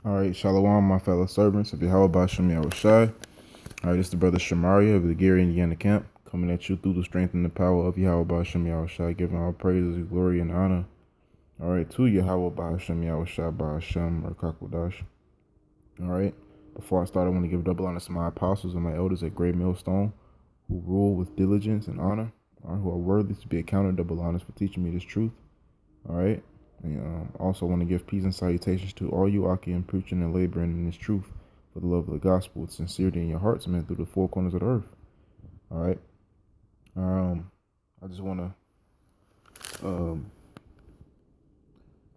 All right, Shalom, my fellow servants of Yahweh Bashem Yahushai. All right, it's the brother Shamaria of the Gary, Indiana camp, coming at you through the strength and the power of Yahweh Bashem Yahushai, giving all praises, glory, and honor. All right, to Yahweh Bashem Yahushai Bashem or Kakwadash. All right, before I start, I want to give double honor to my apostles and my elders at Great Millstone, who rule with diligence and honor, all right, who are worthy to be accounted double honors for teaching me this truth. All right. And also want to give peace and salutations to all you Akim preaching and laboring in this truth for the love of the gospel with sincerity in your hearts, man, through the four corners of the earth. All right. I just want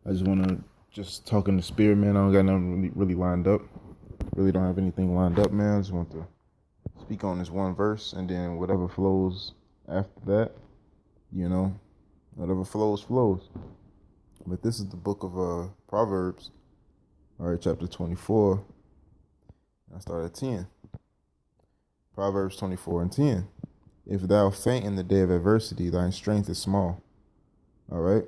to just talk in the spirit, man. I don't got nothing really lined up. Really don't have anything lined up, man. I just want to speak on this one verse, and then whatever flows after that, whatever flows. But this is the book of Proverbs, all right, chapter 24. I start at 10. Proverbs 24 and 10. If thou faint in the day of adversity, thine strength is small. All right?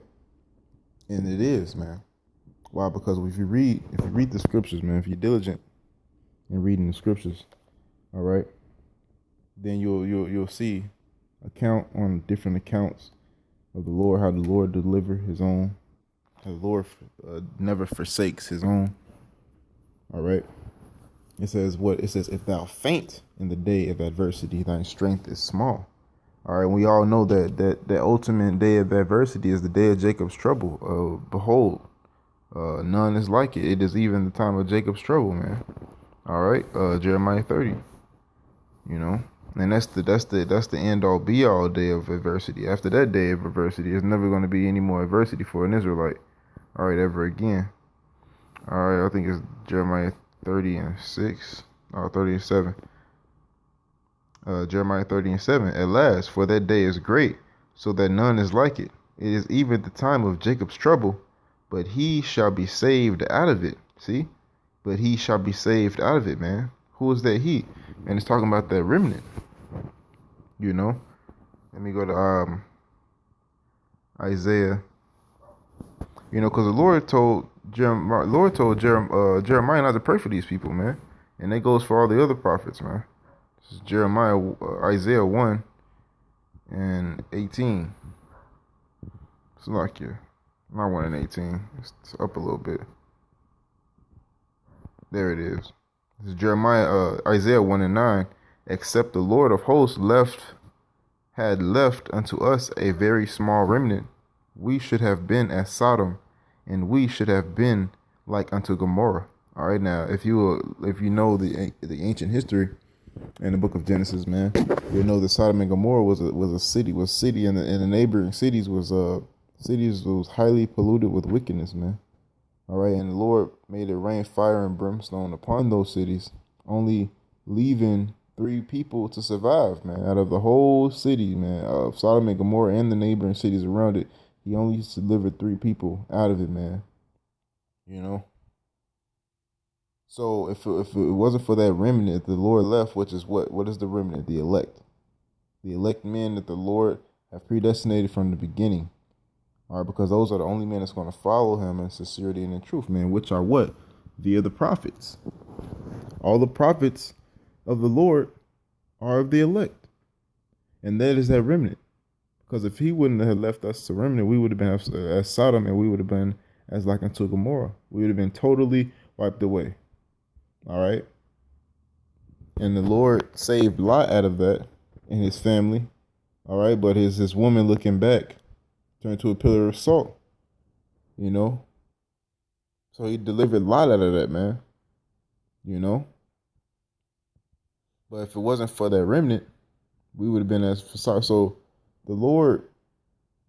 And it is, man. Why? Because if you read the scriptures, man, if you're diligent in reading the scriptures, all right, then you'll see different accounts of the Lord, how the Lord delivered his own. The Lord never forsakes his own. All right. It says what? It says, if thou faint in the day of adversity, thine strength is small. All right. We all know that ultimate day of adversity is the day of Jacob's trouble. Behold, none is like it. It is even the time of Jacob's trouble, man. All right. Jeremiah 30. And that's the end all be all day of adversity. After that day of adversity, there's never going to be any more adversity for an Israelite. All right, ever again. All right, I think it's Jeremiah 30 and 6, or 30 and 7. Jeremiah 30 and 7. At last, for that day is great, so that none is like it. It is even the time of Jacob's trouble, but he shall be saved out of it. See? But he shall be saved out of it, man. Who is that he? And it's talking about that remnant. Let me go to Isaiah. Because the Lord told Jeremiah not to pray for these people, man. And that goes for all the other prophets, man. This is Isaiah 1 and 18. It's like not 1 and 18. It's up a little bit. There it is. This is Isaiah 1 and 9. Except the Lord of hosts had left unto us a very small remnant, we should have been as Sodom, and we should have been like unto Gomorrah. All right, now if you know the ancient history in the book of Genesis, man, you know that Sodom and Gomorrah was a city, and the neighboring cities was highly polluted with wickedness, man. All right, and the Lord made it rain fire and brimstone upon those cities, only leaving 3 people to survive, man. Out of the whole city, man, of Sodom and Gomorrah and the neighboring cities around it, he only delivered 3 people out of it, man. So if it wasn't for that remnant the Lord left, which is what is the remnant? The elect men that the Lord have predestinated from the beginning. All right, because those are the only men that's going to follow him in sincerity and in truth, man, which are what? Via the prophets. All the prophets of the Lord are of the elect. And that is that remnant. Because if he wouldn't have left us a remnant, we would have been as Sodom, and we would have been as like unto Gomorrah. We would have been totally wiped away. All right. And the Lord saved Lot out of that and his family. All right. But his woman looking back turned to a pillar of salt. So he delivered Lot out of that, man. But if it wasn't for that remnant, we would have been as sorry. So the Lord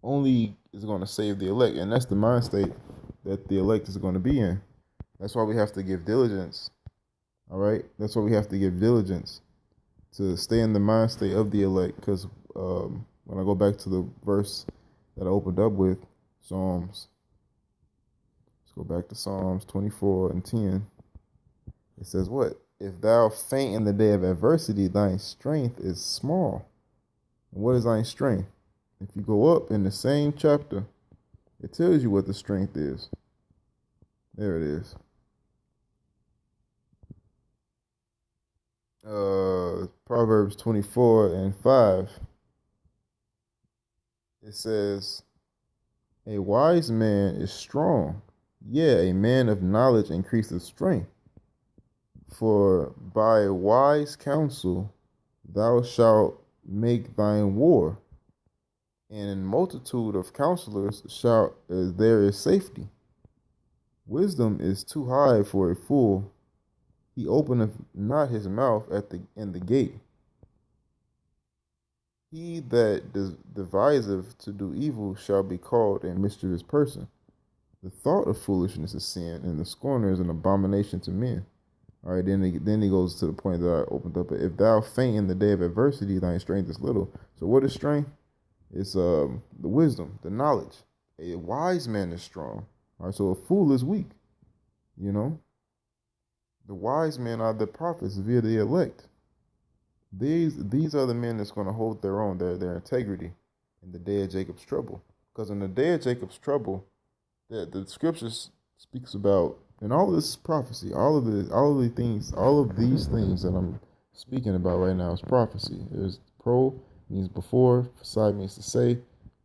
only is going to save the elect, and that's the mind state that the elect is going to be in. That's why we have to give diligence. All right? That's why we have to give diligence to stay in the mind state of the elect, because when I go back to the verse that I opened up with, let's go back to Psalms 24 and 10. It says what? If thou faint in the day of adversity, thine strength is small. And what is thine strength? If you go up in the same chapter, it tells you what the strength is. There it is. Proverbs 24:5. It says, "A wise man is strong, yea, a man of knowledge increaseth strength. For by wise counsel thou shalt make thine war, and in multitude of counselors shalt there is safety. Wisdom is too high for a fool; he openeth not his mouth in the gate. He that deviseth to do evil shall be called a mischievous person. The thought of foolishness is sin, and the scorner is an abomination to men." All right, then he goes to the point that I opened up. If thou faint in the day of adversity, thy strength is little. So what is strength? It's the wisdom, the knowledge. A wise man is strong. All right, so a fool is weak. You know, the wise men are the prophets via the elect. These are the men that's going to hold their own, their integrity in the day of Jacob's trouble. Because in the day of Jacob's trouble, the scriptures speaks about, and all of this is prophecy. All of these things that I'm speaking about right now is prophecy. There's pro means before, side means to say,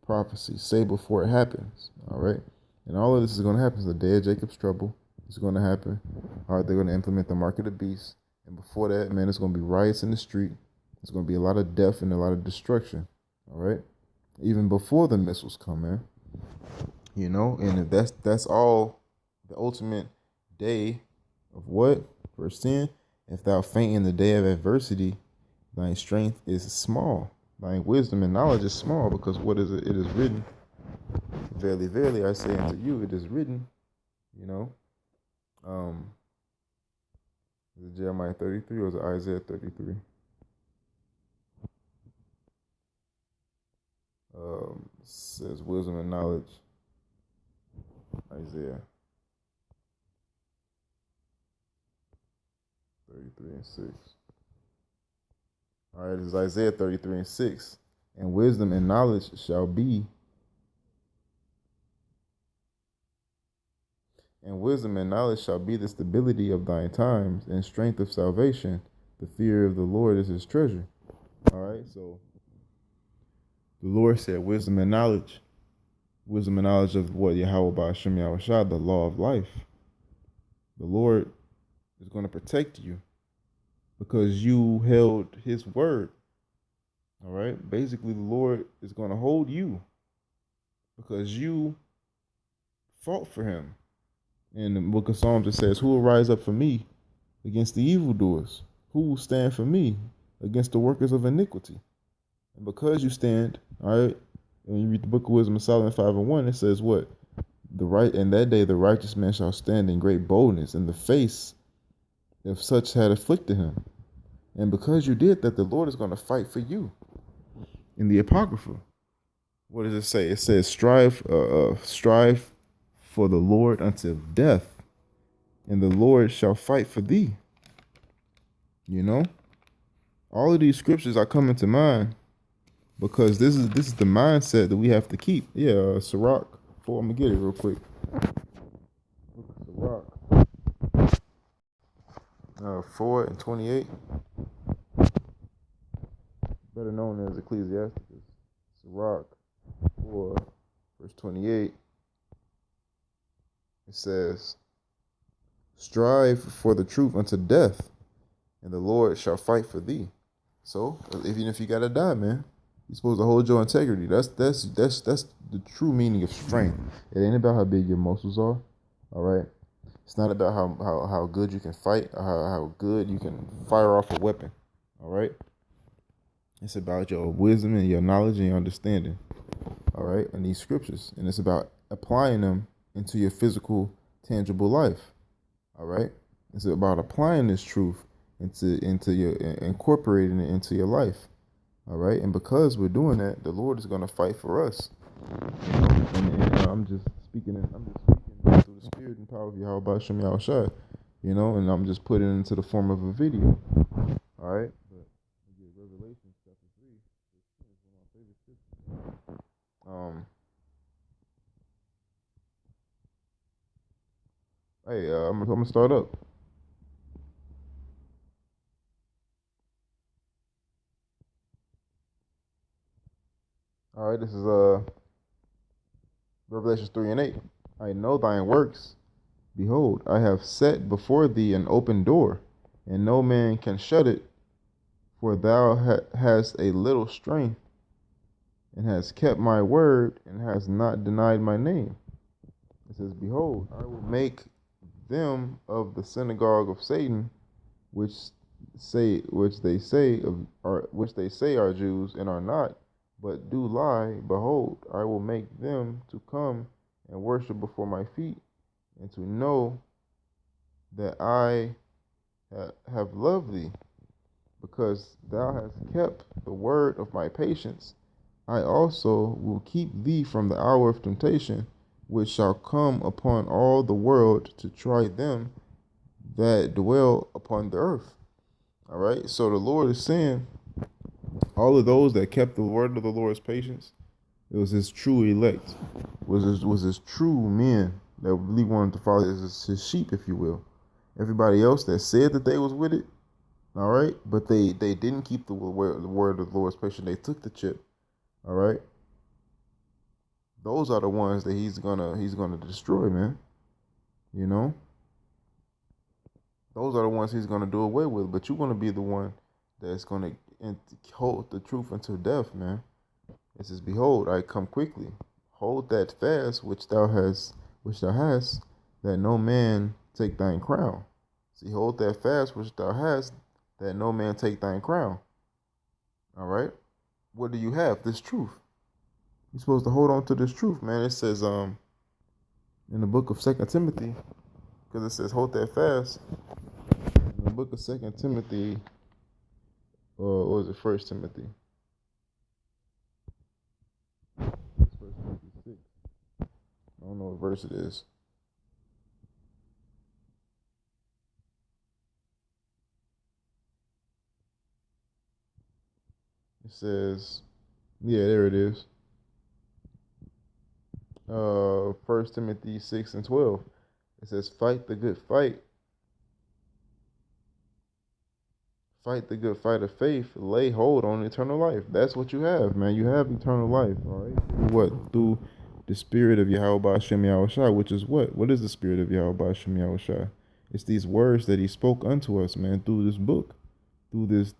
prophecy, say before it happens. All right, and all of this is going to happen. The day of Jacob's trouble is going to happen. All right, they're going to implement the mark of the beast, and before that, man, it's going to be riots in the street. There's going to be a lot of death and a lot of destruction. All right, even before the missiles come, man. You know, and that's all the ultimate day of what? Verse 10. If thou faint in the day of adversity, thy strength is small. Thy wisdom and knowledge is small, because what is it? It is written, verily, verily, I say unto you, it is written, you know. Is it Jeremiah 33 or is it Isaiah 33? Says wisdom and knowledge. Isaiah 33:6. All right, it's Isaiah 33:6. And wisdom and knowledge shall be, the stability of thine times, and strength of salvation. The fear of the Lord is his treasure. All right, so the Lord said wisdom and knowledge. Wisdom and knowledge of what? Yahweh Ba'ashem Yahushua, the law of life. The Lord is going to protect you because you held his word. All right, basically, the Lord is going to hold you because you fought for him. In the book of Psalms, it says, "Who will rise up for me against the evildoers? Who will stand for me against the workers of iniquity?" And because you stand, all right, when you read the book of Wisdom of Solomon 5:1, it says what? In that day the righteous man shall stand in great boldness in the face if such had afflicted him. And because you did that, the Lord is going to fight for you. In the Apocrypha, what does it say? It says, strive for the Lord until death, and the Lord shall fight for thee. You know, all of these scriptures are coming to mind because this is the mindset that we have to keep. Yeah, Sirach 4. I'm gonna get it real quick. Sirach 4:28, better known as Ecclesiastes. Sirach 4:28. It says, "Strive for the truth unto death, and the Lord shall fight for thee." So even if you gotta die, man, you're supposed to hold your integrity. That's the true meaning of strength. It ain't about how big your muscles are. All right. It's not about how good you can fight or how good you can fire off a weapon. All right. It's about your wisdom and your knowledge and your understanding. All right. And these scriptures. And it's about applying them into your physical, tangible life. All right. It's about applying this truth into your, incorporating it into your life. All right. And because we're doing that, the Lord is going to fight for us. And I'm just speaking through the spirit and power of Yahweh Ba'ashem Yahushua, you know, and I'm just putting it into the form of a video. All right. But Revelation chapter 3 is one of my favorite scriptures. I'm gonna start up. All right, this is Revelation 3 and 8. I know thine works. Behold, I have set before thee an open door, and no man can shut it. For thou hast a little strength, and hast kept my word, and hast not denied my name. It says, Behold, I will make them of the synagogue of Satan, which they say are Jews and are not, but do lie. Behold, I will make them to come and worship before my feet, and to know that I have loved thee, because thou hast kept the word of my patience. I also will keep thee from the hour of temptation, which shall come upon all the world to try them that dwell upon the earth. All right. So the Lord is saying, all of those that kept the word of the Lord's patience, it was his true elect, was his true men that really wanted to follow his sheep, if you will. Everybody else that said that they was with it, all right, but they didn't keep the word of the Lord's patience. They took the chip, all right. Those are the ones that he's gonna destroy, man. You know, those are the ones he's gonna do away with. But you're gonna be the one that's gonna hold the truth until death, man. It says, "Behold, I come quickly. Hold that fast which thou hast, that no man take thine crown." See, hold that fast which thou hast, that no man take thine crown. All right. What do you have? This truth. You're supposed to hold on to this truth, man. It says, in the book of Second Timothy, because it says, hold that fast. In the book of Second Timothy, or was it First Timothy? It's First Timothy 6. I don't know what verse it is. It says, yeah, there it is. First Timothy 6 and 12. It says, fight the good fight. Fight the good fight of faith. Lay hold on eternal life. That's what you have, man. You have eternal life, all right? What? Through the spirit of Yahweh Hashem Yahushua, which is what? What is the spirit of Yahweh Hashem Yahushua? It's these words that he spoke unto us, man, through this book. Through these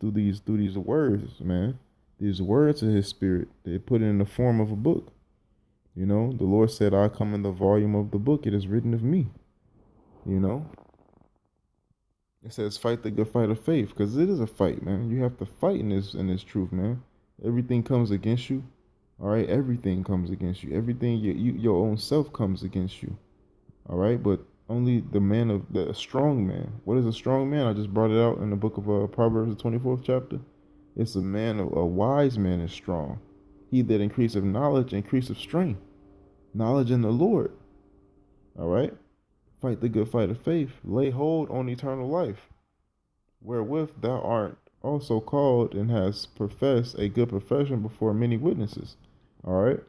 words, man. These words of his spirit. They put it in the form of a book. You know, the Lord said, I come in the volume of the book. It is written of me. You know? It says fight the good fight of faith, because it is a fight, man. You have to fight in this truth, man. Everything comes against you. All right, everything comes against you. Everything your own self comes against you. All right, but only the strong man. What is a strong man? I just brought it out in the book of Proverbs, the 24th chapter. It's a wise man is strong. He that increaseth knowledge increaseth strength. Knowledge in the Lord. All right. Fight the good fight of faith. Lay hold on eternal life, wherewith thou art also called and hast professed a good profession before many witnesses. All right.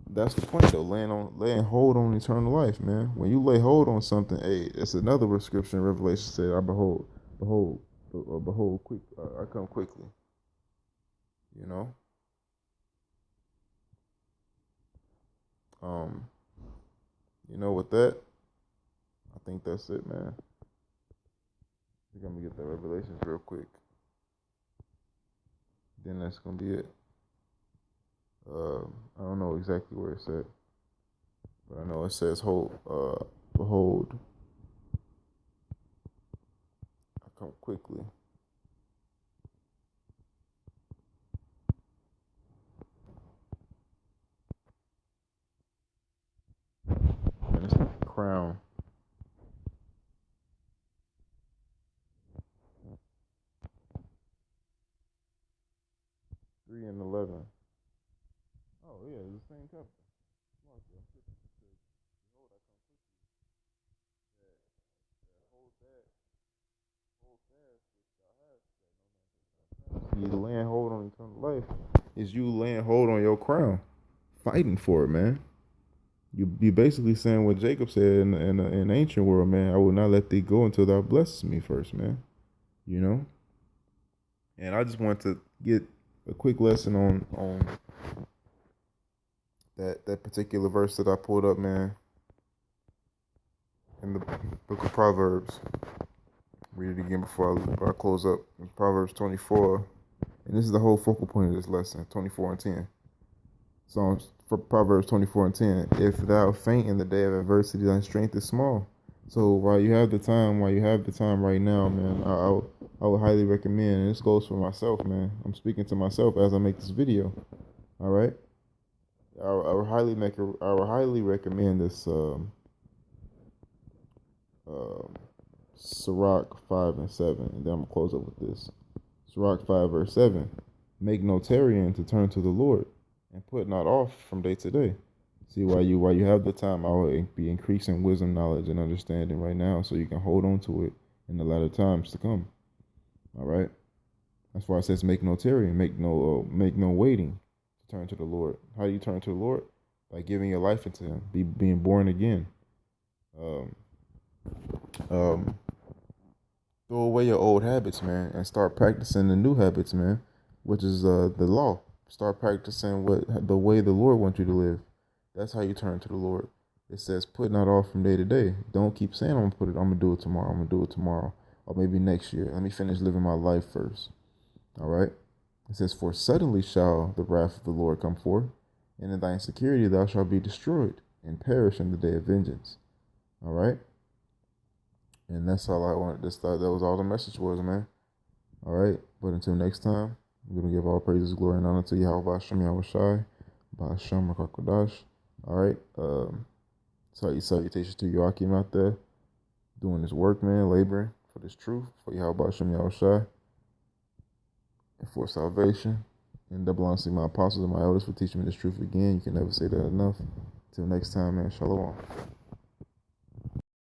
That's the point, though. Laying hold on eternal life, man. When you lay hold on something, hey, it's another prescription. Revelation said, "I behold, quick, I come quickly." You know. With that, I think that's it, man. I think I'm gonna get the Revelations real quick. Then that's gonna be it. I don't know exactly where it's at, but I know it says, behold, I come quickly. And it's the crown. 3 and 11. Oh yeah, it's the same chapter. You laying hold on eternal life is you laying hold on your crown, fighting for it, man. You basically saying what Jacob said in the ancient world, man. I will not let thee go until thou blesses me first, man. You know. And I just want to get a quick lesson on that particular verse that I pulled up, man, in the book of Proverbs. Read it again before I close up. It's Proverbs 24, and this is the whole focal point of this lesson, 24 and 10. So for Proverbs 24 and 10, if thou faint in the day of adversity, thy strength is small. So while you have the time right now, man, I would highly recommend, and this goes for myself, man. I'm speaking to myself as I make this video. All right, I would highly recommend this um, Sirach 5 and 7, and then I'm gonna close up with this. Sirach 5 verse 7: Make no tarrying to turn to the Lord, and put not off from day to day. See, while you have the time, I will be increasing wisdom, knowledge, and understanding right now, so you can hold on to it in the latter times to come. All right. That's why it says, make no tarrying, make no waiting to turn to the Lord. How do you turn to the Lord? By giving your life into Him, being born again. Um, um, Throw away your old habits, man, and start practicing the new habits, man, which is the law. Start practicing the way the Lord wants you to live. That's how you turn to the Lord. It says, put not off from day to day. Don't keep saying, I'm gonna do it tomorrow. I'm gonna do it tomorrow, or maybe next year. Let me finish living my life first. All right. It says, for suddenly shall the wrath of the Lord come forth, and in thy insecurity thou shalt be destroyed and perish in the day of vengeance. All right. And that's all I wanted to start. That was all the message was, man. All right. But until next time, we're going to give all praises, glory, and honor to Yahweh Hashem, Yahweh Shai, Ba'ashem, Rakakodash. All right. Salutations to Joachim out there doing this work, man, laboring for this truth, for Yahweh Hashem, Yahweh Shai, and for salvation. And double honor to my apostles and my elders for teaching me this truth again. You can never say that enough. Till next time, man. Shalom.